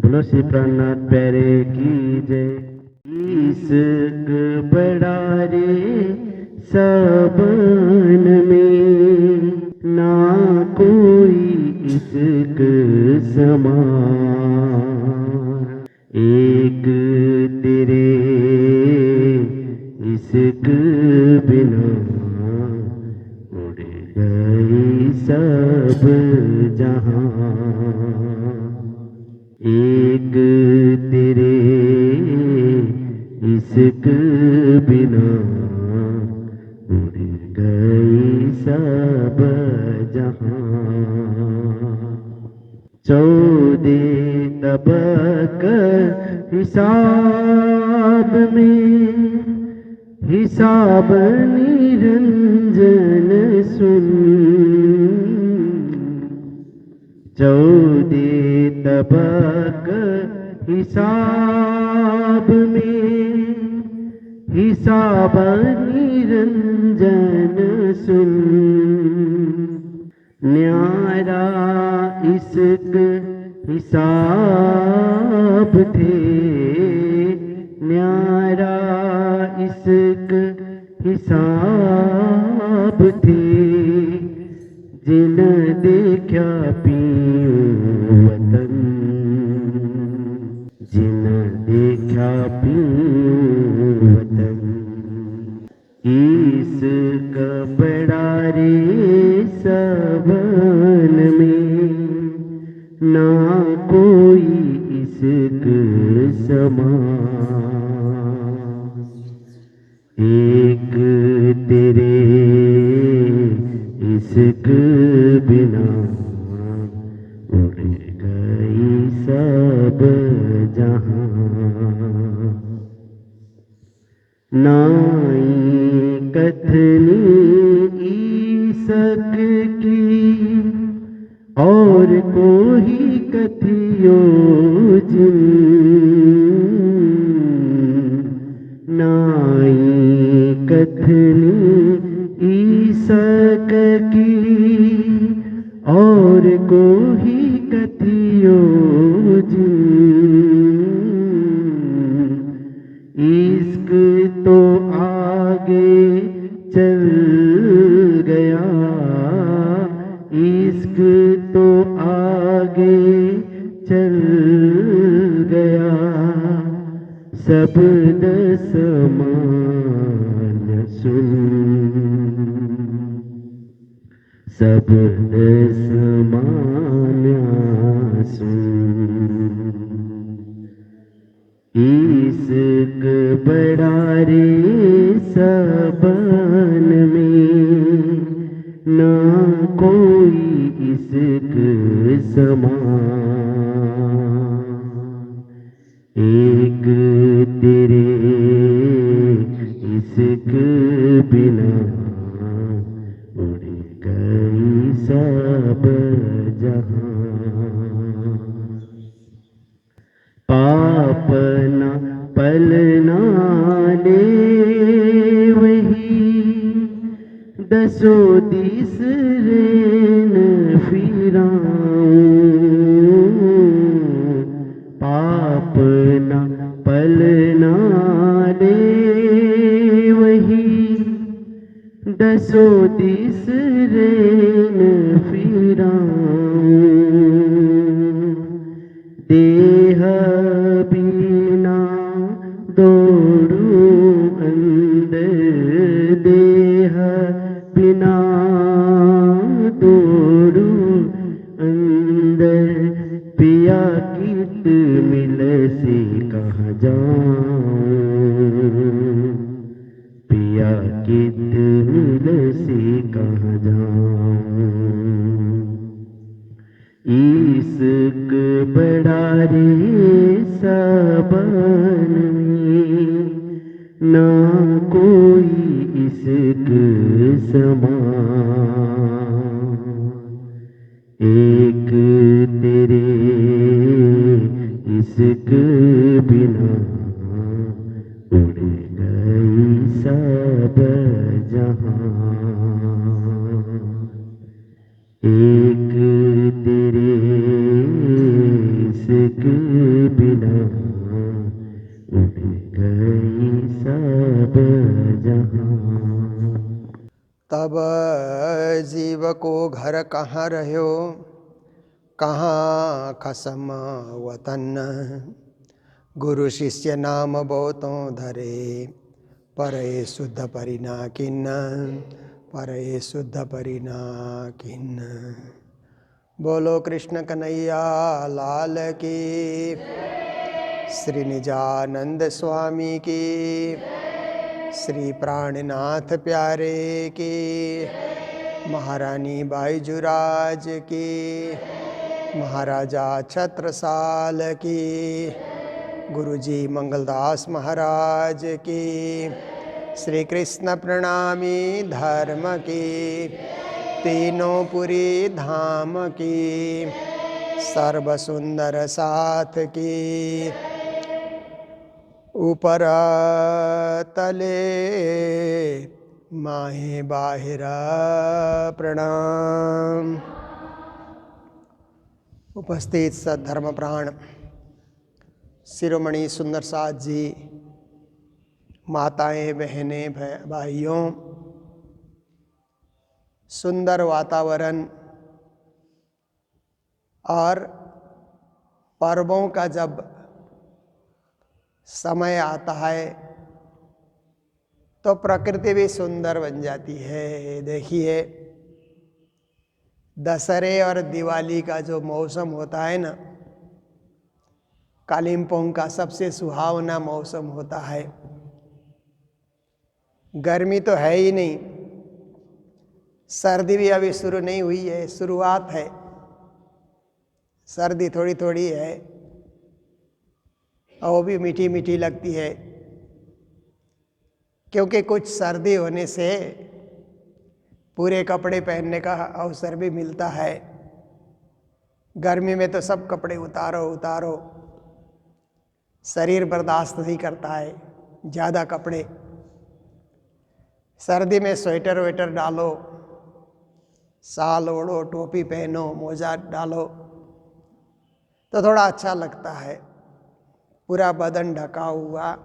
बोलो श्री प्राणनाथ प्यारे की जय। इश्क बड़ा रे सबन में, ना कोई इश्क समान। एक तेरे इश्क बिना उड़ गई सब जहां। एक तेरे इश्क बिना उड़ गई सब जहां। 14 तबक हिसाब में, हिसाब निरंजन सुन। 14 तबक हिसाब में, हिसाब निरंजन सुन। न्यारा इश्क हिसाब थे, न्यारा इश्क हिसाब थे। जिन देखा पियो वतन, जिन देखा पियो वतन। इश्क बड़ा रे सबन में, ना कोई इश्क समान। एक तेरे इश्क बिना उड़ गई सब जहां। नाई कथनी ईसक की, और कोई कथियो जिन। नाई कथनी ईसक की, और कोई कथियो जिन। इश्क तो आगे चल गया, इश्क तो आगे चल गया। शब्द समान सुन, शब्द समान सुन। इश्क बड़ा रे सबन में, ना कोई इश्क समान। एक तेरे इश्क बिना उड़ गई सब जहां। पाप ना पलना ले वही, दसो दिस रेन फिराऊं। पाप ना पलना ले वही, दसो दिस रेन फिराऊं। देह बिना दौड़ू अंदर, देह बिना दौड़ू अंदर। पिया कित मिल से कहाँ जाऊं, पिया कित मिल से कहाँ जाऊं। इश्क बड़ा रे सबन में, ना कोई इश्क समान। एक तेरे इश्क बिना उड़ गई सब जहां। एक तेरे इश्क बिना उड़ गई सब जहां। तब जीव को घर कहाँ रह्यो, कहाँ खसम वतन। गुरु शिष्य नाम बहुतों धरे, परे शुद्ध परिना किन्न, परे शुद्ध परिना किन्न। बोलो कृष्ण कन्हैया लाल की, श्री निजानंद स्वामी की, श्री प्राणनाथ प्यारे की, महारानी बाईजुराज की, महाराजा छत्रसाल की, गुरुजी मंगलदास महाराज की, श्री कृष्ण प्रणामी धर्म की, तीनों पुरी धाम की, सर्व सुंदर साथ की, ऊपर तले माहे बाहिरा प्रणाम। उपस्थित सद्धर्म प्राण शिरोमणि सुंदर साथ जी, माताएं बहनें भाइयों, सुंदर वातावरण और पर्वों का जब समय आता है तो प्रकृति भी सुंदर बन जाती है। देखिए, दशहरे और दिवाली का जो मौसम होता है ना, कालिम्पोंग का सबसे सुहावना मौसम होता है। गर्मी तो है ही नहीं, सर्दी भी अभी शुरू नहीं हुई है, शुरुआत है। सर्दी थोड़ी थोड़ी है और वो भी मीठी मीठी लगती है, क्योंकि कुछ सर्दी होने से पूरे कपड़े पहनने का अवसर भी मिलता है। गर्मी में तो सब कपड़े उतारो उतारो, शरीर बर्दाश्त नहीं करता है ज़्यादा कपड़े। सर्दी में स्वेटर वेटर डालो, शाल ओढ़ो, टोपी पहनो, मोजा डालो तो थोड़ा अच्छा लगता है। पूरा बदन ढका हुआ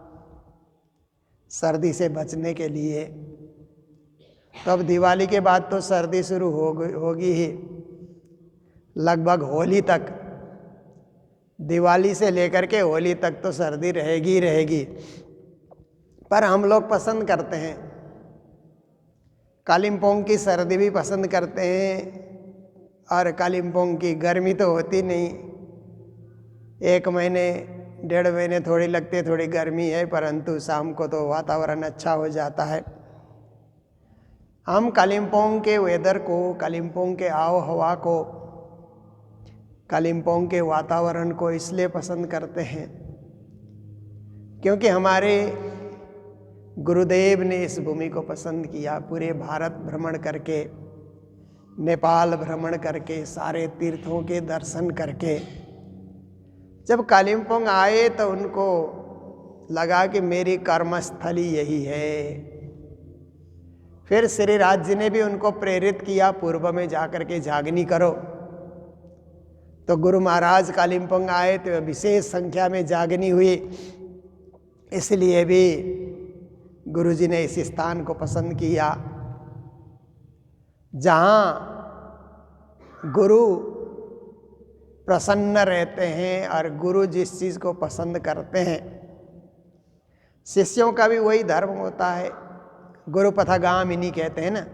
सर्दी से बचने के लिए। तो अब दिवाली के बाद तो सर्दी शुरू होगी ही, लगभग होली तक। दिवाली से लेकर के होली तक तो सर्दी रहेगी ही रहेगी। पर हम लोग पसंद करते हैं, कालिम्पोंग की सर्दी भी पसंद करते हैं। और कालिम्पोंग की गर्मी तो होती नहीं, 1 महीने 1.5 महीने थोड़ी लगती है, थोड़ी गर्मी है, परंतु शाम को तो वातावरण अच्छा हो जाता है। हम कालिम्पोंग के वेदर को, कालिम्पोंग के आव हवा को, कालिम्पोंग के वातावरण को इसलिए पसंद करते हैं क्योंकि हमारे गुरुदेव ने इस भूमि को पसंद किया। पूरे भारत भ्रमण करके, नेपाल भ्रमण करके, सारे तीर्थों के दर्शन करके जब कालिम्पोंग आए तो उनको लगा कि मेरी कर्मस्थली यही है। फिर श्री राज जी ने भी उनको प्रेरित किया, पूर्व में जाकर के जागनी करो। तो गुरु महाराज कालिम्पोंग आए तो विशेष संख्या में जागनी हुई, इसलिए भी गुरु जी ने इस स्थान को पसंद किया जहाँ गुरु प्रसन्न रहते हैं और गुरु जिस चीज़ को पसंद करते हैं। शिष्यों का भी वही धर्म होता है, गुरु पथगामिनी कहते हैं ना।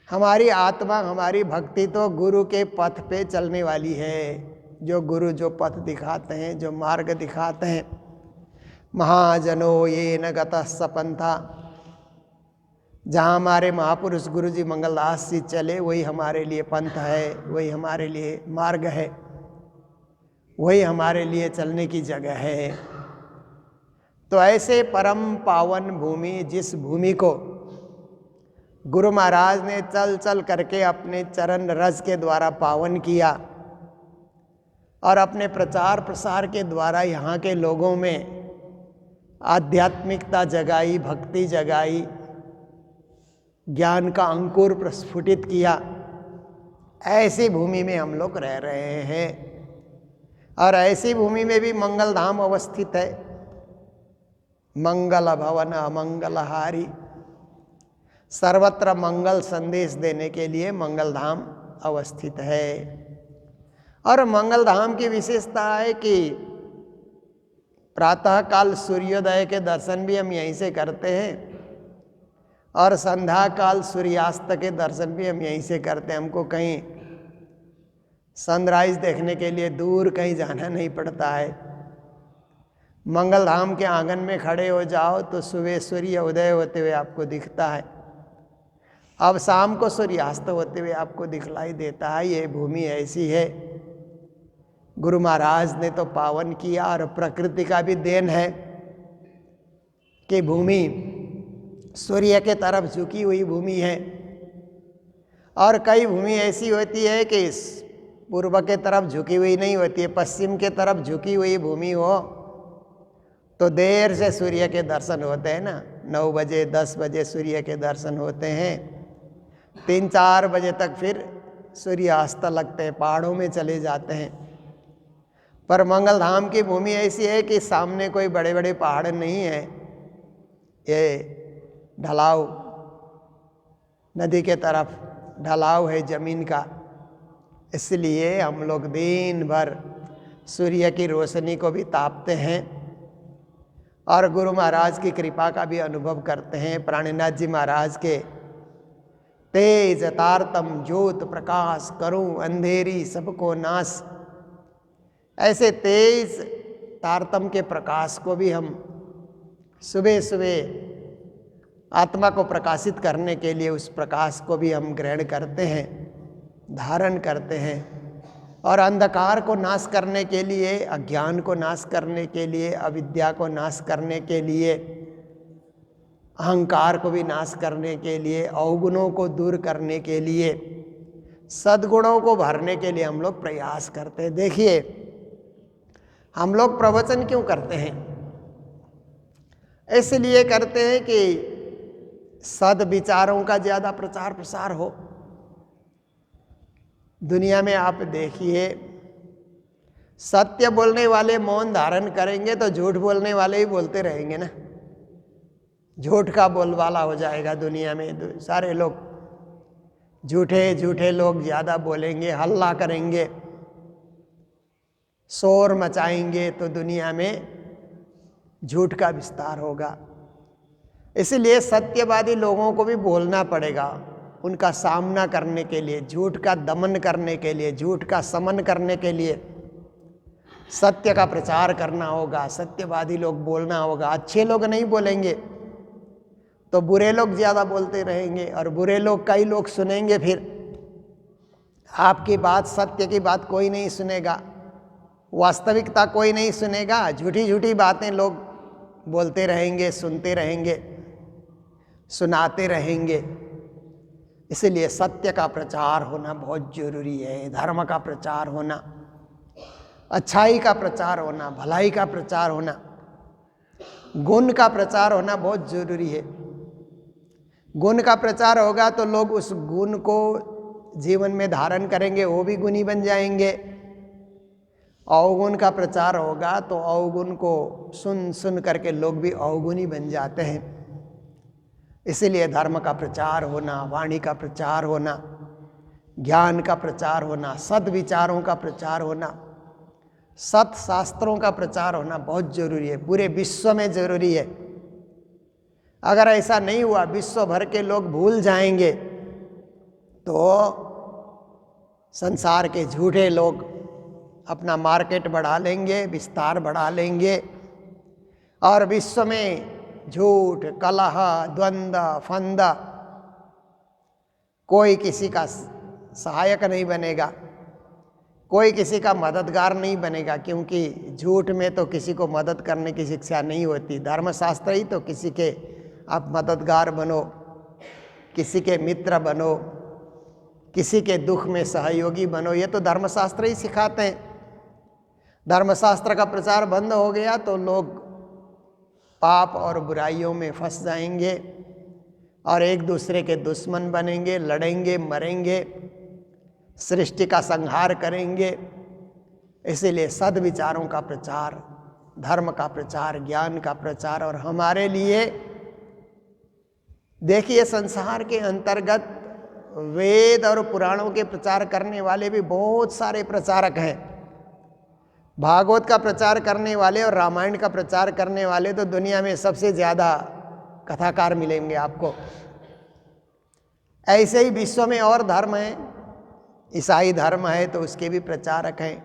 हमारी आत्मा, हमारी भक्ति तो गुरु के पथ पे चलने वाली है। जो गुरु जो पथ दिखाते हैं, जो मार्ग दिखाते हैं, महाजनो ये न गतः सपंथा, जहाँ हमारे महापुरुष गुरु जी मंगलदास जी चले वही हमारे लिए पंथ है, वही हमारे लिए मार्ग है, वही हमारे लिए चलने की जगह है। तो ऐसे परम पावन भूमि, जिस भूमि को गुरु महाराज ने चल चल करके अपने चरण रज के द्वारा पावन किया और अपने प्रचार प्रसार के द्वारा यहाँ के लोगों में आध्यात्मिकता जगाई, भक्ति जगाई, ज्ञान का अंकुर प्रस्फुटित किया, ऐसी भूमि में हम लोग रह रहे हैं। और ऐसी भूमि में भी मंगल धाम अवस्थित है। मंगल भवन अमंगलहारी, सर्वत्र मंगल संदेश देने के लिए मंगल धाम अवस्थित है। और मंगल धाम की विशेषता है कि प्रातः काल सूर्योदय के दर्शन भी हम यहीं से करते हैं और संध्या काल सूर्यास्त के दर्शन भी हम यहीं से करते हैं। हमको कहीं सनराइज देखने के लिए दूर कहीं जाना नहीं पड़ता है। मंगल धाम के आंगन में खड़े हो जाओ तो सुबह सूर्य उदय होते हुए आपको दिखता है, अब शाम को सूर्यास्त होते हुए आपको दिखलाई देता है। ये भूमि ऐसी है, गुरु महाराज ने तो पावन किया और प्रकृति का भी देन है कि भूमि सूर्य के तरफ झुकी हुई भूमि है। और कई भूमि ऐसी होती है कि पूर्व के तरफ झुकी हुई नहीं होती है, पश्चिम के तरफ झुकी हुई भूमि हो तो देर से सूर्य के दर्शन होते हैं ना। 9 बजे 10 बजे सूर्य के दर्शन होते हैं, 3-4 बजे तक फिर सूर्यास्त लगते हैं, पहाड़ों में चले जाते हैं। पर मंगल धाम की भूमि ऐसी है कि सामने कोई बड़े बड़े पहाड़ नहीं है, ये ढलाव नदी के तरफ ढलाव है जमीन का, इसलिए हम लोग दिन भर सूर्य की रोशनी को भी तापते हैं और गुरु महाराज की कृपा का भी अनुभव करते हैं। प्राणनाथ जी महाराज के तेज तारतम ज्योत प्रकाश करूं अंधेरी सबको नाश, ऐसे तेज तारतम के प्रकाश को भी हम सुबह सुबह आत्मा को प्रकाशित करने के लिए उस प्रकाश को भी हम ग्रहण करते हैं, धारण करते हैं। और अंधकार को नाश करने के लिए, अज्ञान को नाश करने के लिए, अविद्या को नाश करने के लिए, अहंकार को भी नाश करने के लिए, अवगुणों को दूर करने के लिए, सद्गुणों को भरने के लिए हम लोग प्रयास करते हैं। देखिए हम लोग प्रवचन क्यों करते हैं? इसलिए करते हैं कि सद विचारों का ज़्यादा प्रचार प्रसार हो। दुनिया में आप देखिए, सत्य बोलने वाले मौन धारण करेंगे तो झूठ बोलने वाले ही बोलते रहेंगे ना। झूठ का बोलबाला हो जाएगा दुनिया में, सारे लोग झूठे लोग ज़्यादा बोलेंगे, हल्ला करेंगे, शोर मचाएंगे तो दुनिया में झूठ का विस्तार होगा। इसलिए सत्यवादी लोगों को भी बोलना पड़ेगा, उनका सामना करने के लिए, झूठ का दमन करने के लिए, झूठ का समन करने के लिए सत्य का प्रचार करना होगा। सत्यवादी लोग बोलना होगा। अच्छे लोग नहीं बोलेंगे तो बुरे लोग ज़्यादा बोलते रहेंगे और बुरे लोग कई लोग सुनेंगे, फिर आपकी बात, सत्य की बात कोई नहीं सुनेगा, वास्तविकता कोई नहीं सुनेगा। झूठी झूठी बातें लोग बोलते रहेंगे, सुनते रहेंगे, सुनाते रहेंगे। इसलिए सत्य का प्रचार होना बहुत जरूरी है, धर्म का प्रचार होना, अच्छाई का प्रचार होना, भलाई का प्रचार होना, गुण का प्रचार होना बहुत जरूरी है। गुण का प्रचार होगा तो लोग उस गुण को जीवन में धारण करेंगे, वो भी गुणी बन जाएंगे। अवगुण का प्रचार होगा तो अवगुण को सुन सुन करके लोग भी अवगुणी बन जाते हैं। इसलिए धर्म का प्रचार होना, वाणी का प्रचार होना, ज्ञान का प्रचार होना, सद्विचारों का प्रचार होना, सत शास्त्रों का प्रचार होना बहुत जरूरी है, पूरे विश्व में जरूरी है। अगर ऐसा नहीं हुआ, विश्व भर के लोग भूल जाएंगे तो संसार के झूठे लोग अपना मार्केट बढ़ा लेंगे, विस्तार बढ़ा लेंगे और विश्व में झूठ, कलह, द्वंद्व, फंदा, कोई किसी का सहायक नहीं बनेगा, कोई किसी का मददगार नहीं बनेगा, क्योंकि झूठ में तो किसी को मदद करने की शिक्षा नहीं होती। धर्मशास्त्र ही तो किसी के आप मददगार बनो, किसी के मित्र बनो, किसी के दुख में सहयोगी बनो, ये तो धर्मशास्त्र ही सिखाते हैं। धर्मशास्त्र का प्रचार बंद हो गया तो लोग पाप और बुराइयों में फंस जाएंगे और एक दूसरे के दुश्मन बनेंगे, लड़ेंगे, मरेंगे, सृष्टि का संहार करेंगे। इसीलिए सद्विचारों का प्रचार, धर्म का प्रचार, ज्ञान का प्रचार। और हमारे लिए देखिए संसार के अंतर्गत वेद और पुराणों के प्रचार करने वाले भी बहुत सारे प्रचारक हैं। भागवत का प्रचार करने वाले और रामायण का प्रचार करने वाले तो दुनिया में सबसे ज़्यादा कथाकार मिलेंगे आपको। ऐसे ही विश्व में और धर्म हैं, ईसाई धर्म है तो उसके भी प्रचारक हैं,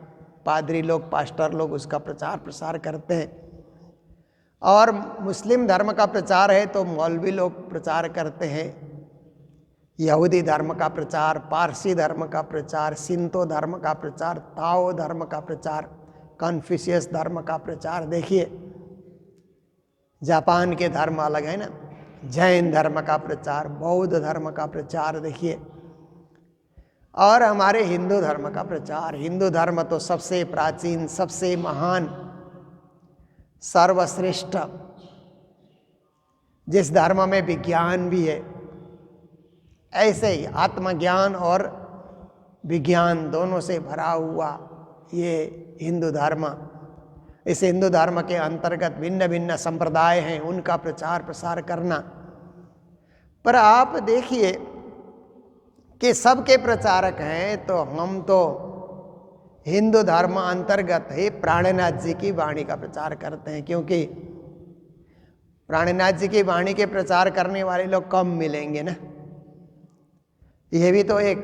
पादरी लोग, पास्टर लोग उसका प्रचार प्रसार करते हैं। और मुस्लिम धर्म का प्रचार है तो मौलवी लोग प्रचार करते हैं। यहूदी धर्म का प्रचार, पारसी धर्म का प्रचार, सिंतो धर्म का प्रचार, ताओ धर्म का प्रचार, कन्फ्यूशियस धर्म का प्रचार। देखिए जापान के धर्म अलग है ना, जैन धर्म का प्रचार, बौद्ध धर्म का प्रचार देखिए, और हमारे हिंदू धर्म का प्रचार। हिंदू धर्म तो सबसे प्राचीन, सबसे महान, सर्वश्रेष्ठ, जिस धर्म में विज्ञान भी है, ऐसे ही आत्मज्ञान और विज्ञान दोनों से भरा हुआ ये हिंदू धर्म। इस हिंदू धर्म के अंतर्गत भिन्न भिन्न संप्रदाय हैं, उनका प्रचार प्रसार करना। पर आप देखिए कि सबके प्रचारक हैं, तो हम तो हिंदू धर्म अंतर्गत ही प्राणनाथ जी की वाणी का प्रचार करते हैं, क्योंकि प्राणनाथ जी की वाणी के प्रचार करने वाले लोग कम मिलेंगे ना। यह भी तो एक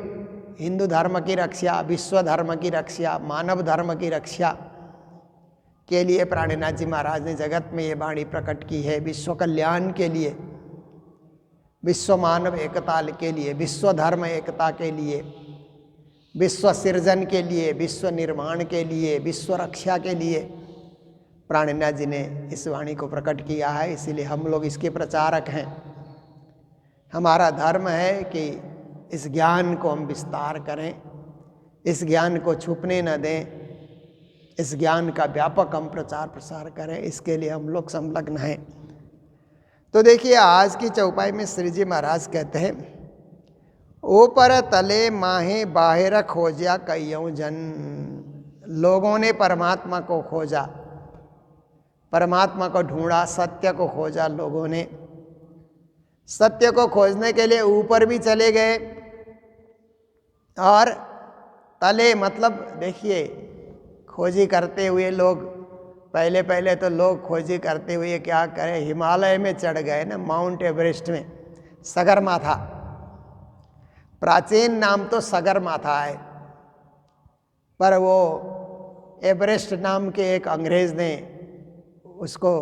हिंदू धर्म की रक्षा, विश्व धर्म की रक्षा, मानव धर्म की रक्षा के लिए प्राणनाथ जी महाराज ने जगत में ये वाणी प्रकट की है, विश्व कल्याण के लिए, विश्व मानव एकता के लिए, विश्व धर्म एकता के लिए, विश्व सृजन के लिए, विश्व निर्माण के लिए, विश्व रक्षा के लिए प्राणनाथ जी ने इस वाणी को प्रकट किया है। इसीलिए हम लोग इसके प्रचारक हैं। हमारा धर्म है कि इस ज्ञान को हम विस्तार करें, इस ज्ञान को छुपने न दें, इस ज्ञान का व्यापक हम प्रचार प्रसार करें, इसके लिए हम लोग संलग्न हैं। तो देखिए आज की चौपाई में श्री जी महाराज कहते हैं, ऊपर तले माहे बाहिर खोजा कईयों जन। लोगों ने परमात्मा को खोजा, परमात्मा को ढूंढा, सत्य को खोजा। लोगों ने सत्य को खोजने के लिए ऊपर भी चले गए, और तले मतलब देखिए खोजी करते हुए लोग, पहले पहले तो लोग खोजी करते हुए क्या करें, हिमालय में चढ़ गए ना, माउंट एवरेस्ट में। सगरमाथा, प्राचीन नाम तो सगरमाथा है, पर वो एवरेस्ट नाम के एक अंग्रेज ने उसको,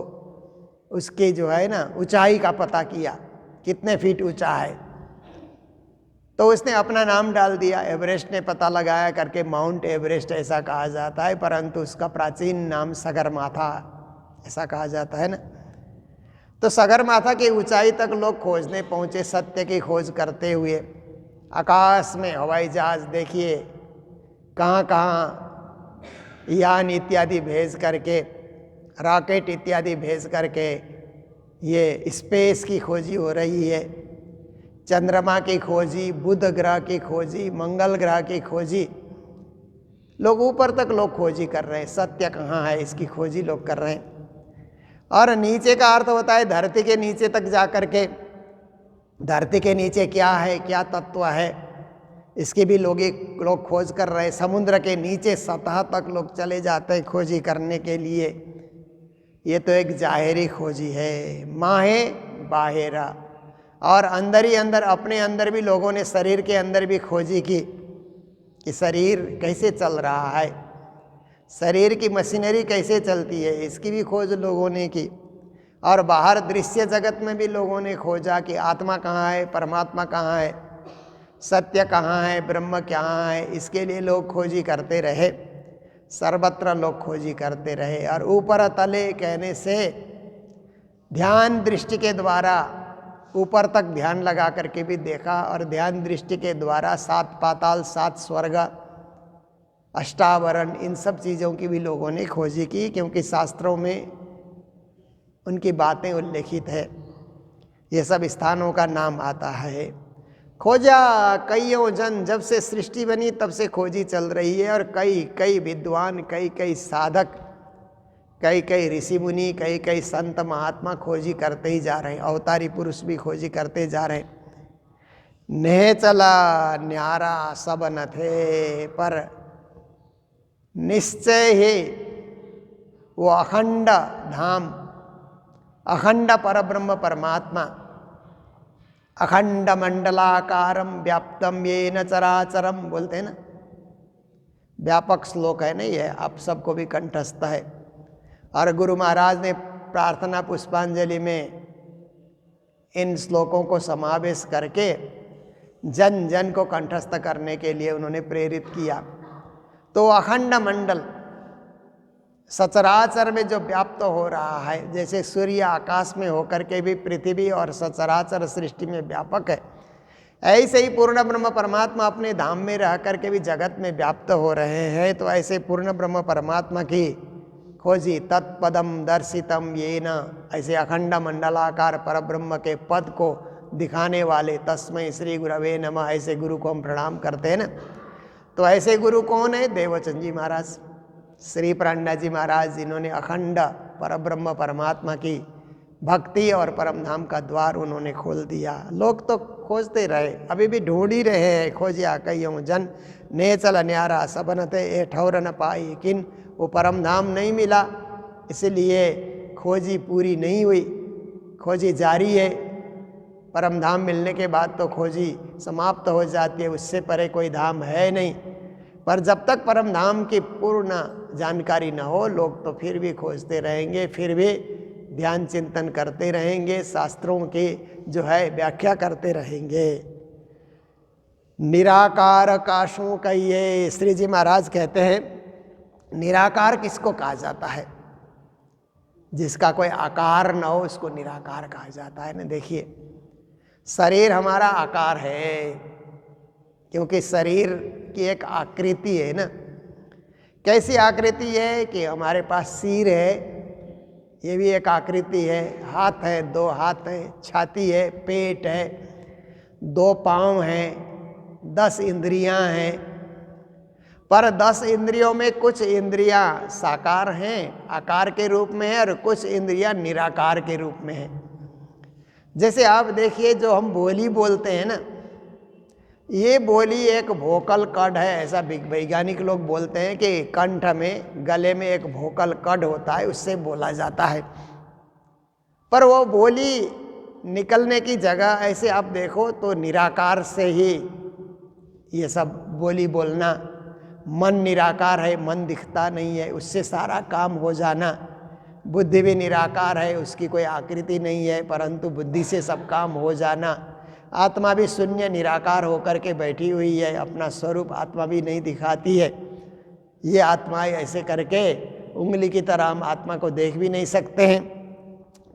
उसकी जो है ना ऊंचाई का पता किया, कितने फीट ऊंचा है, तो उसने अपना नाम डाल दिया। एवरेस्ट ने पता लगाया करके माउंट एवरेस्ट ऐसा कहा जाता है, परंतु उसका प्राचीन नाम सगरमाथा ऐसा कहा जाता है ना। तो सगरमाथा की ऊंचाई तक लोग खोजने पहुंचे, सत्य की खोज करते हुए। आकाश में हवाई जहाज देखिए कहाँ कहाँ यान इत्यादि भेज करके, रॉकेट इत्यादि भेज करके ये स्पेस की खोजी हो रही है। चंद्रमा की खोजी, बुध ग्रह की खोजी, मंगल ग्रह की खोजी, लोग ऊपर तक लोग खोजी कर रहे हैं, सत्य कहाँ है इसकी खोजी लोग कर रहे हैं। और नीचे का अर्थ होता है धरती के नीचे तक जा कर के, धरती के नीचे क्या है, क्या तत्व है, इसकी भी लोग खोज कर रहे हैं। समुद्र के नीचे सतह तक लोग चले जाते हैं खोजी करने के लिए। ये तो एक जाहिरी खोजी है, माहे बाहेरा। और अंदर ही अंदर, अपने अंदर भी लोगों ने, शरीर के अंदर भी खोजी की कि शरीर कैसे चल रहा है, शरीर की मशीनरी कैसे चलती है, इसकी भी खोज लोगों ने की। और बाहर दृश्य जगत में भी लोगों ने खोजा कि आत्मा कहाँ है, परमात्मा कहाँ है, सत्य कहाँ है, ब्रह्म कहाँ है, इसके लिए लोग खोजी करते रहे, सर्वत्र लोग खोजी करते रहे। और ऊपर तले कहने से ध्यान दृष्टि के द्वारा ऊपर तक ध्यान लगा करके भी देखा, और ध्यान दृष्टि के द्वारा 7 पाताल, 7 स्वर्ग, अष्टावरण, इन सब चीज़ों की भी लोगों ने खोजी की, क्योंकि शास्त्रों में उनकी बातें उल्लेखित है, ये सब स्थानों का नाम आता है। खोजा कईयों जन, जब से सृष्टि बनी तब से खोजी चल रही है। और कई कई विद्वान, कई कई साधक, कई कई ऋषि मुनि, कई कई संत महात्मा खोजी करते ही जा रहे हैं। अवतारी पुरुष भी खोजी करते जा रहे हैं। नेह चला न्यारा सब न थे, पर निश्चय ही वो अखंड धाम, अखंड परब्रह्म परमात्मा, अखंड मंडलाकारम व्याप्तम येन चराचरम बोलते हैं ना, व्यापक श्लोक है ना ये, आप सबको भी कंठस्थ है। और गुरु महाराज ने प्रार्थना पुष्पांजलि में इन श्लोकों को समावेश करके जन जन को कंठस्थ करने के लिए उन्होंने प्रेरित किया। तो अखंड मंडल सचराचर में जो व्याप्त हो रहा है, जैसे सूर्य आकाश में होकर के भी पृथ्वी और सचराचर सृष्टि में व्यापक है, ऐसे ही पूर्ण ब्रह्म परमात्मा अपने धाम में रह करके भी जगत में व्याप्त हो रहे हैं। तो ऐसे पूर्ण ब्रह्म परमात्मा की खोजी तत्पदम दर्शितम ये न, ऐसे अखंड मंडलाकार परब्रह्म के पद को दिखाने वाले तस्मै श्री गुरवे नमः, ऐसे गुरु को हम प्रणाम करते हैं ना। तो ऐसे गुरु कौन है? देवचंद जी महाराज, श्री प्राणनाथ जी महाराज, जिन्होंने अखंड परब्रह्म परमात्मा की भक्ति और परम धाम का द्वार उन्होंने खोल दिया। लोग तो खोजते रहे, अभी भी ढूंढ ही रहे हैं। खोजिया कईयों जन, ने चल न्यारा सबन थे, ए ठौर न पाई किन, वो परम धाम नहीं मिला, इसलिए खोजी पूरी नहीं हुई, खोजी जारी है। परम धाम मिलने के बाद तो खोजी समाप्त हो जाती है, उससे परे कोई धाम है नहीं। पर जब तक परम धाम की पूर्ण जानकारी न हो, लोग तो फिर भी खोजते रहेंगे, फिर भी ध्यान चिंतन करते रहेंगे, शास्त्रों की जो है व्याख्या करते रहेंगे। निराकार काशों कहिए, श्री जी महाराज कहते हैं निराकार किसको कहा जाता है? जिसका कोई आकार न हो उसको निराकार कहा जाता है ना। देखिए, शरीर हमारा आकार है, क्योंकि शरीर की एक आकृति है ना। कैसी आकृति है कि हमारे पास सिर है, ये भी एक आकृति है, हाथ है, 2 हाथ है, छाती है, पेट है, 2 पाँव हैं, 10 इंद्रियां हैं। पर 10 इंद्रियों में कुछ इंद्रियां साकार हैं, आकार के रूप में है, और कुछ इंद्रियां निराकार के रूप में है। जैसे आप देखिए, जो हम बोली बोलते हैं ना, ये बोली एक वोकल कॉर्ड है, ऐसा वैज्ञानिक लोग बोलते हैं कि कंठ में, गले में एक वोकल कॉर्ड होता है, उससे बोला जाता है। पर वो बोली निकलने की जगह ऐसे आप देखो तो निराकार से ही ये सब बोली बोलना। मन निराकार है, मन दिखता नहीं है, उससे सारा काम हो जाना। बुद्धि भी निराकार है, उसकी कोई आकृति नहीं है, परंतु बुद्धि से सब काम हो जाना। आत्मा भी शून्य निराकार होकर के बैठी हुई है, अपना स्वरूप आत्मा भी नहीं दिखाती है। ये आत्माएं ऐसे करके उंगली की तरह हम आत्मा को देख भी नहीं सकते हैं,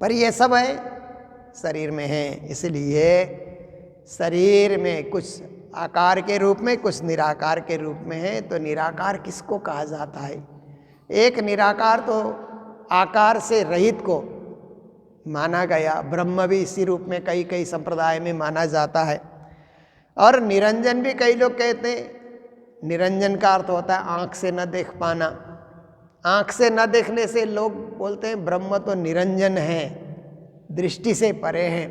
पर ये सब है शरीर में है। इसलिए शरीर में कुछ आकार के रूप में, कुछ निराकार के रूप में है। तो निराकार किसको कहा जाता है? एक निराकार तो आकार से रहित को माना गया, ब्रह्म भी इसी रूप में कई कई संप्रदाय में माना जाता है। और निरंजन भी कई लोग कहते हैं। निरंजन का अर्थ होता है आँख से न देख पाना। आँख से न देखने से लोग बोलते हैं ब्रह्म तो निरंजन है, दृष्टि से परे हैं।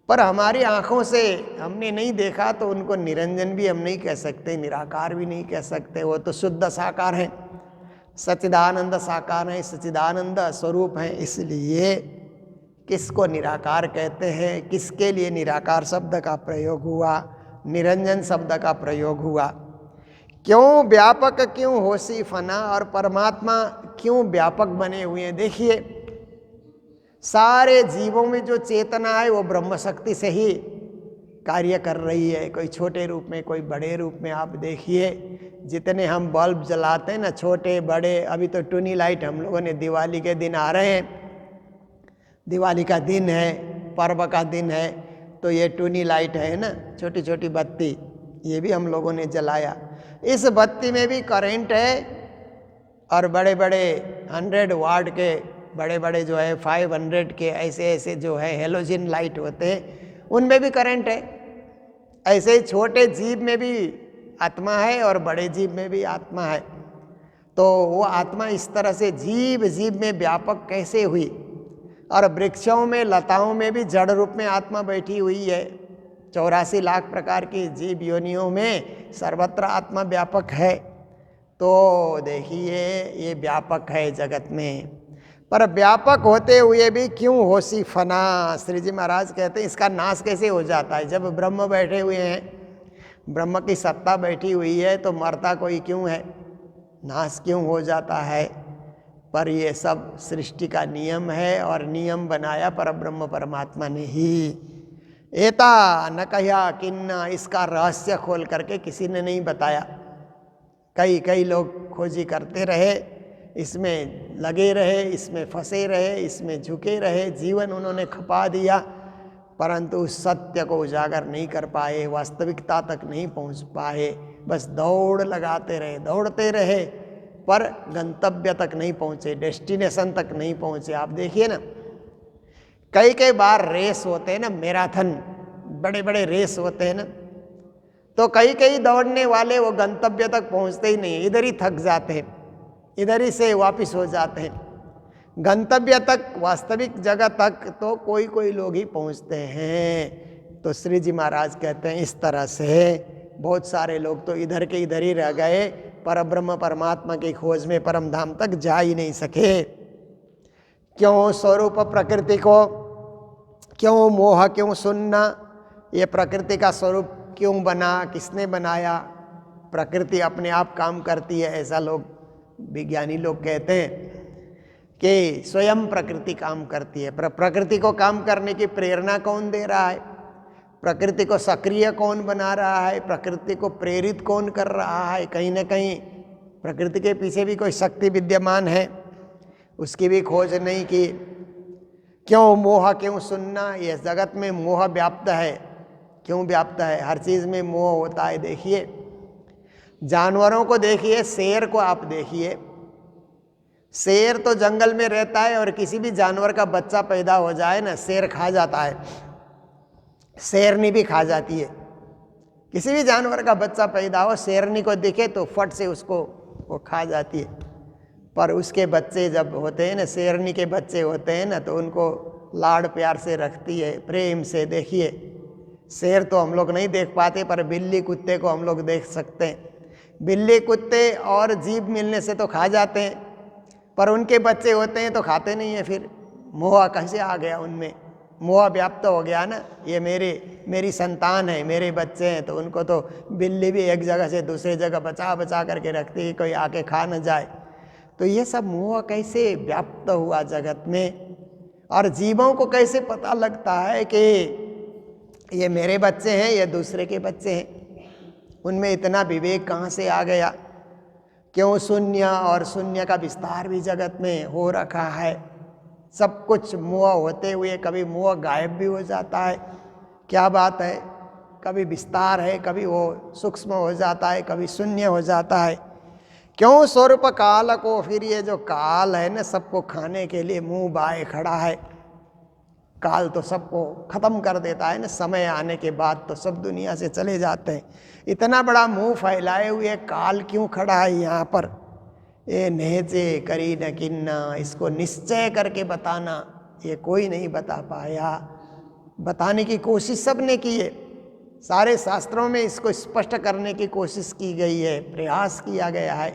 पर हमारी आँखों से हमने नहीं देखा तो उनको निरंजन भी हम नहीं कह सकते, निराकार भी नहीं कह सकते। वो तो शुद्ध साकार है, सच्चिदानंद साकार है, सच्चिदानंद स्वरूप है। इसलिए किसको निराकार कहते हैं? किसके लिए निराकार शब्द का प्रयोग हुआ, निरंजन शब्द का प्रयोग हुआ? क्यों व्यापक, क्यों होशी फना, और परमात्मा क्यों व्यापक बने हुए हैं? देखिए, सारे जीवों में जो चेतना है वो ब्रह्म शक्ति से ही कार्य कर रही है, कोई छोटे रूप में, कोई बड़े रूप में। आप देखिए, जितने हम बल्ब जलाते हैं ना, छोटे बड़े, अभी तो टूनी लाइट हम लोगों ने दिवाली के दिन आ रहे हैं, दिवाली का दिन है, पर्व का दिन है, तो ये टूनी लाइट है ना, छोटी छोटी बत्ती, ये भी हम लोगों ने जलाया। इस बत्ती में भी करंट है, और बड़े बड़े 100 वाट के, बड़े बड़े जो है 500 के, ऐसे ऐसे जो है हेलोजन लाइट होते हैं, उनमें भी करंट है। ऐसे ही छोटे जीव में भी आत्मा है और बड़े जीव में भी आत्मा है। तो वो आत्मा इस तरह से जीव जीव में व्यापक कैसे हुई, और वृक्षों में लताओं में भी जड़ रूप में आत्मा बैठी हुई है। 84 लाख प्रकार की जीव योनियों में सर्वत्र आत्मा व्यापक है। तो देखिए ये व्यापक है जगत में, पर व्यापक होते हुए भी क्यों होसी फना। श्री जी महाराज कहते हैं इसका नाश कैसे हो जाता है। जब ब्रह्म बैठे हुए हैं, ब्रह्म की सत्ता बैठी हुई है, तो मरता कोई क्यों है, नाश क्यों हो जाता है। पर ये सब सृष्टि का नियम है, और नियम बनाया परब्रह्म परमात्मा ने ही। एता न कह्या किन्ना, इसका रहस्य खोल करके किसी ने नहीं बताया। कई लोग खोजी करते रहे, इसमें लगे रहे, इसमें फंसे रहे, इसमें झुके रहे, जीवन उन्होंने खपा दिया, परंतु उस सत्य को उजागर नहीं कर पाए, वास्तविकता तक नहीं पहुंच पाए। बस दौड़ लगाते रहे, दौड़ते रहे, पर गंतव्य तक नहीं पहुंचे, डेस्टिनेशन तक नहीं पहुंचे। आप देखिए ना, कई बार रेस होते हैं ना, मैराथन, बड़े बड़े रेस होते हैं ना, तो कई दौड़ने वाले वो गंतव्य तक पहुंचते ही नहीं, इधर ही थक जाते हैं, इधर ही से वापिस हो जाते हैं। गंतव्य तक, वास्तविक जगह तक तो कोई लोग ही पहुंचते हैं। तो श्री जी महाराज कहते हैं इस तरह से बहुत सारे लोग तो इधर के इधर ही रह गए, परब्रह्म परमात्मा की खोज में परम धाम तक जा ही नहीं सके। क्यों स्वरूप प्रकृति को, क्यों मोह, क्यों सुनना, ये प्रकृति का स्वरूप क्यों बना, किसने बनाया। प्रकृति अपने आप काम करती है, ऐसा लोग विज्ञानी लोग कहते हैं कि स्वयं प्रकृति काम करती है। प्रकृति को काम करने की प्रेरणा कौन दे रहा है, प्रकृति को सक्रिय कौन बना रहा है, प्रकृति को प्रेरित कौन कर रहा है। कहीं ना कहीं प्रकृति के पीछे भी कोई शक्ति विद्यमान है, उसकी भी खोज नहीं की। क्यों मोह, क्यों सुनना, ये जगत में मोह व्याप्त है। क्यों व्याप्त है, हर चीज़ में मोह होता है। देखिए जानवरों को देखिए, शेर को आप देखिए, शेर तो जंगल में रहता है, और किसी भी जानवर का बच्चा पैदा हो जाए ना, शेर खा जाता है, शेरनी भी खा जाती है। किसी भी जानवर का बच्चा पैदा हो, शेरनी को दिखे तो फट से उसको वो खा जाती है। पर उसके बच्चे जब होते हैं ना, शेरनी के बच्चे होते हैं ना, तो उनको लाड़ प्यार से रखती है, प्रेम से। देखिए शेर तो हम लोग नहीं देख पाते, पर बिल्ली कुत्ते को हम लोग देख सकते हैं। बिल्ली कुत्ते और जीभ मिलने से तो खा जाते हैं, पर उनके बच्चे होते हैं तो खाते नहीं हैं। फिर मोह कैसे आ गया उनमें, मोह व्याप्त हो गया ना, ये मेरी संतान है, मेरे बच्चे हैं। तो उनको तो बिल्ली भी एक जगह से दूसरी जगह बचा करके रखती है, कोई आके खा न जाए। तो ये सब मोह कैसे व्याप्त हुआ जगत में, और जीवों को कैसे पता लगता है कि ये मेरे बच्चे हैं, ये दूसरे के बच्चे हैं। उनमें इतना विवेक कहाँ से आ गया। क्यों शून्य, और शून्य का विस्तार भी जगत में हो रखा है। सब कुछ मोह होते हुए कभी मोह गायब भी हो जाता है। क्या बात है, कभी विस्तार है, कभी वो सूक्ष्म हो जाता है, कभी शून्य हो जाता है। क्यों स्वरूप काल को, फिर ये जो काल है ना, सबको खाने के लिए मुंह बाए खड़ा है। काल तो सबको खत्म कर देता है ना, समय आने के बाद तो सब दुनिया से चले जाते हैं। इतना बड़ा मुंह फैलाए हुए काल क्यों खड़ा है यहाँ पर। ये नेचे करी न किन्ना, इसको निश्चय करके बताना ये कोई नहीं बता पाया। बताने की कोशिश सब ने की है, सारे शास्त्रों में इसको स्पष्ट करने की कोशिश की गई है, प्रयास किया गया है।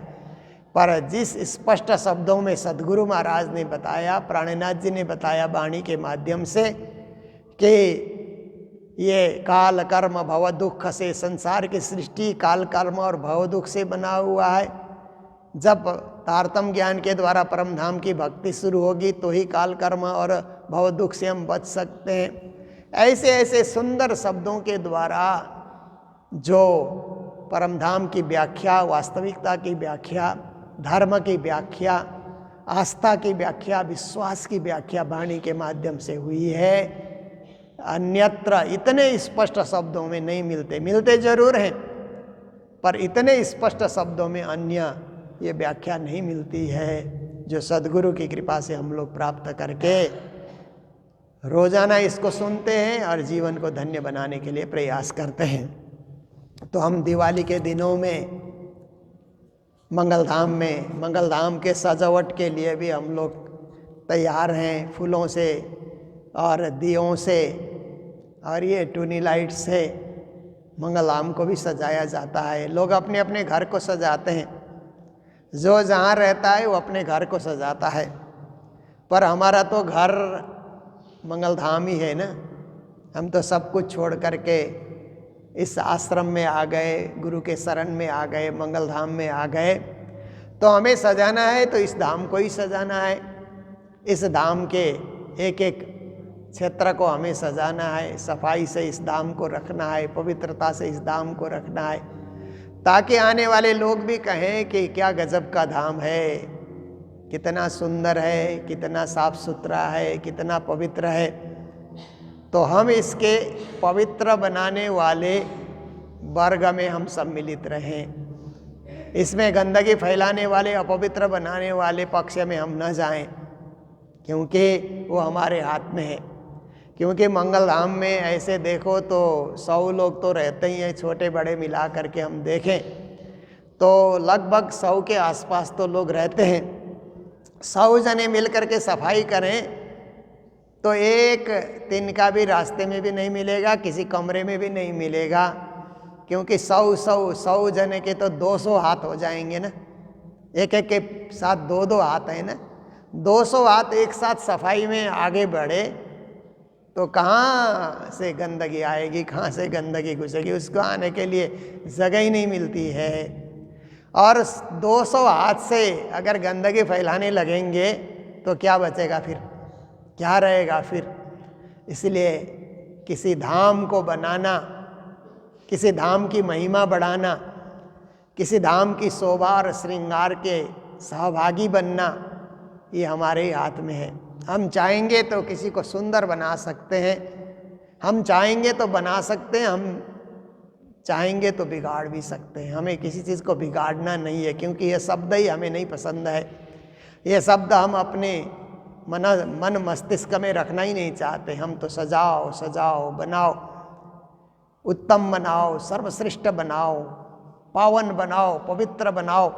पर जिस स्पष्ट शब्दों में सद्गुरु महाराज ने बताया, प्राणनाथ जी ने बताया वाणी के माध्यम से, कि ये काल कर्म भव दुख से, संसार की सृष्टि काल कर्म और भव दुख से बना हुआ है। जब तारतम ज्ञान के द्वारा परम धाम की भक्ति शुरू होगी तो ही काल कर्म और भव दुख से हम बच सकते हैं। ऐसे ऐसे सुंदर शब्दों के द्वारा जो परम धाम की व्याख्या, वास्तविकता की व्याख्या, धर्म की व्याख्या, आस्था की व्याख्या, विश्वास की व्याख्या वाणी के माध्यम से हुई है, अन्यत्र इतने स्पष्ट शब्दों में नहीं मिलते। मिलते जरूर हैं, पर इतने स्पष्ट शब्दों में अन्य ये व्याख्या नहीं मिलती है, जो सद्गुरु की कृपा से हम लोग प्राप्त करके रोजाना इसको सुनते हैं और जीवन को धन्य बनाने के लिए प्रयास करते हैं। तो हम दिवाली के दिनों में मंगलधाम के सजावट के लिए भी हम लोग तैयार हैं, फूलों से और दियों से और ये टूनी लाइट से मंगलधाम को भी सजाया जाता है। लोग अपने अपने घर को सजाते हैं, जो जहाँ रहता है वो अपने घर को सजाता है, पर हमारा तो घर मंगलधाम ही है ना। हम तो सब कुछ छोड़ करके इस आश्रम में आ गए, गुरु के शरण में आ गए, मंगलधाम में आ गए। तो हमें सजाना है तो इस धाम को ही सजाना है। इस धाम के एक एक क्षेत्र को हमें सजाना है, सफाई से इस धाम को रखना है, पवित्रता से इस धाम को रखना है, ताकि आने वाले लोग भी कहें कि क्या गजब का धाम है, कितना सुंदर है, कितना साफ सुथरा है, कितना पवित्र है। तो हम इसके पवित्र बनाने वाले वर्ग में हम सम्मिलित रहें। इसमें गंदगी फैलाने वाले, अपवित्र बनाने वाले पक्ष में हम न जाएं, क्योंकि वो हमारे हाथ में है। क्योंकि मंगलधाम में ऐसे देखो तो 100 लोग तो रहते ही हैं, छोटे बड़े मिला करके हम देखें तो लगभग 100 के आसपास तो लोग रहते हैं। 100 जने मिल करके सफाई करें तो एक तिनका भी रास्ते में भी नहीं मिलेगा, किसी कमरे में भी नहीं मिलेगा, क्योंकि 100 जने के तो 200 हाथ हो जाएंगे ना। एक एक के साथ 2-2 हाथ है ना। 200 हाथ एक साथ सफाई में आगे बढ़े तो कहाँ से गंदगी आएगी, कहाँ से गंदगी घुसेगी, उसको आने के लिए जगह ही नहीं मिलती है। और 200 हाथ से अगर गंदगी फैलाने लगेंगे तो क्या बचेगा फिर, क्या रहेगा फिर। इसलिए किसी धाम को बनाना, किसी धाम की महिमा बढ़ाना, किसी धाम की शोभा और श्रृंगार के सहभागी बनना, ये हमारे हाथ में है। हम चाहेंगे तो किसी को सुंदर बना सकते हैं, हम चाहेंगे तो बना सकते हैं, हम चाहेंगे तो बिगाड़ भी सकते हैं। हमें किसी चीज़ को बिगाड़ना नहीं है, क्योंकि ये शब्द ही हमें नहीं पसंद है। ये शब्द हम अपने मन मस्तिष्क में रखना ही नहीं चाहते। हम तो सजाओ सजाओ, बनाओ, उत्तम बनाओ, सर्वश्रेष्ठ बनाओ, पावन बनाओ, पवित्र बनाओ,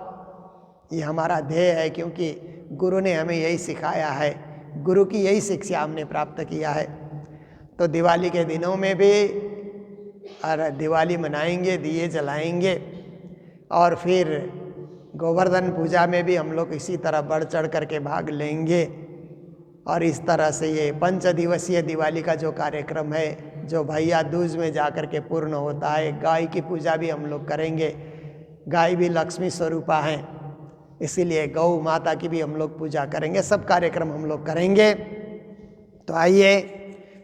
ये हमारा ध्येय है। क्योंकि गुरु ने हमें यही सिखाया है, गुरु की यही शिक्षा हमने प्राप्त किया है। तो दिवाली के दिनों में भी और दिवाली मनाएंगे, दिए जलाएंगे, और फिर गोवर्धन पूजा में भी हम लोग इसी तरह बढ़ चढ़ करके भाग लेंगे। और इस तरह से ये 5 दिवसीय दिवाली का जो कार्यक्रम है, जो भैया दूज में जा कर के पूर्ण होता है। गाय की पूजा भी हम लोग करेंगे, गाय भी लक्ष्मी स्वरूपा हैं, इसीलिए गौ माता की भी हम लोग पूजा करेंगे। सब कार्यक्रम हम लोग करेंगे। तो आइए,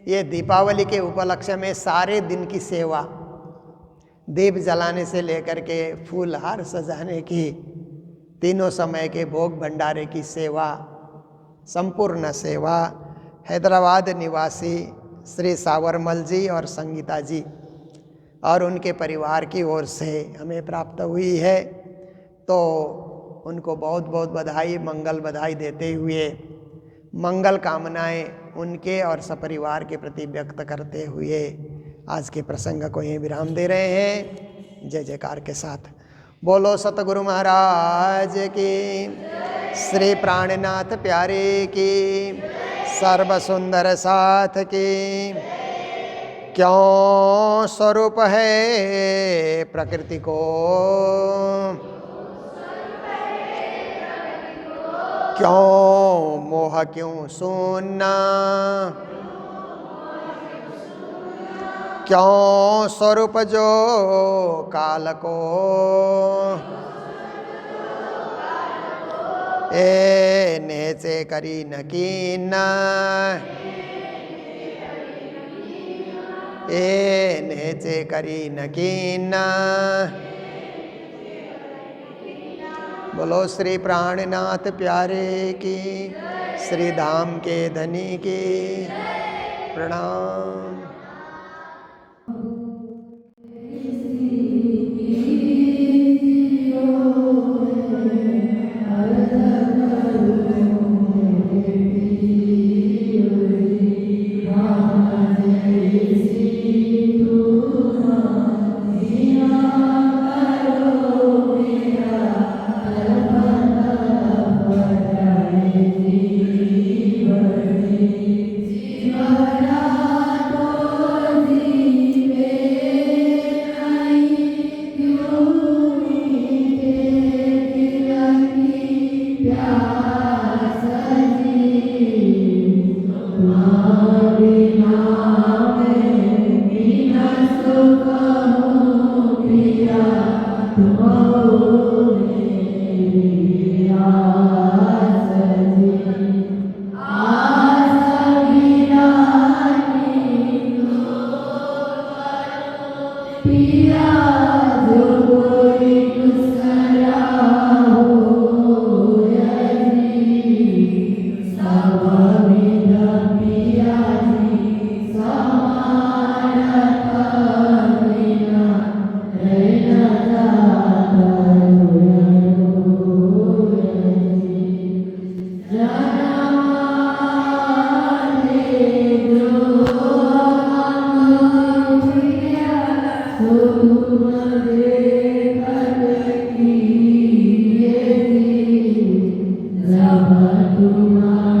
ये दीपावली के उपलक्ष्य में सारे दिन की सेवा, दीप जलाने से लेकर के फूल हार सजाने की, तीनों समय के भोग भंडारे की सेवा, संपूर्ण सेवा हैदराबाद निवासी श्री सावरमल जी और संगीता जी और उनके परिवार की ओर से हमें प्राप्त हुई है। तो उनको बहुत बहुत बधाई, मंगल बधाई देते हुए मंगल कामनाएं उनके और सपरिवार के प्रति व्यक्त करते हुए आज के प्रसंग को यहीं विराम दे रहे हैं। जय जयकार के साथ बोलो सतगुरु महाराज की, श्री प्राणनाथ प्यारे की, सर्व सुंदर साथ की। क्यों स्वरूप है प्रकृति को, क्यों मोह क्यों सुनना, क्यों स्वरूप जो काल को, ए नेचे करी न कीना, ए नेचे करी न कीना। बोलो श्री प्राणनाथ प्यारे की, श्री धाम के धनी की। प्रणाम। तुम्हारा